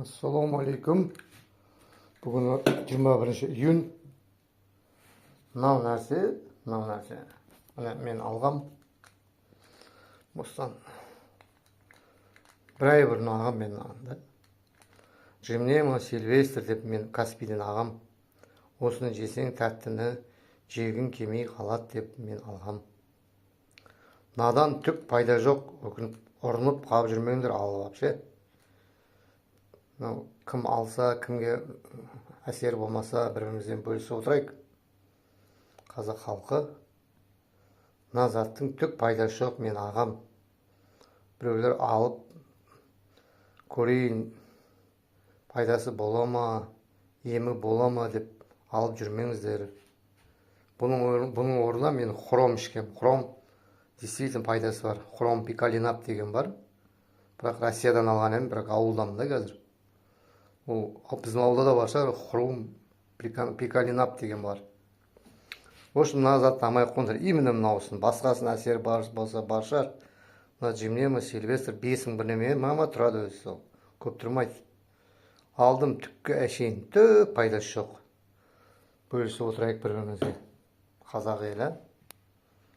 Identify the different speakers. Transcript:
Speaker 1: Assalomu alaykum. Bugun 21-iyun. Nav narsa. Mana men olgam. Bostan. Bir nagam men aldı. Jimnema Silvestr deb men Kaspiydan agam. Osini jesең tattini jegin kelmей qalat deb men algam. Nadan түк пайда жоқ, ұрынып қалып жүрмеңдер алып вообще. Кім алса, кімге әсер болмаса, бірімізден бөлісіп отырайық. Қазақ халқы. Назаттың түк пайдасы жоқ, мен ағам. Біреулер алып көрейін, пайдасы бола ма, емі бола ма деп алып жүрмеңіздер. Бұның орнына мен хром ішкем. Хром действительно пайдасы бар. Хром пикалинап деген бар. Бірақ Россиядан алған едім, бірақ ауылдамын да қазір. Ол біздің ауылда да бар шығар, хром пикалинап деген бар. В общем, мына затты алмай қоңдар. Именно мынаусын, басқасын әсері болса бар шығар. Мына Жимнема Сильвестр 5-ің бірнеме, мама тұрады өзі сол. Көп тұрмайды. Алдым түкке әшейін, түк пайдасы жоқ. Бөлісіп отырайық бір-бірімізге. Қазақ елі.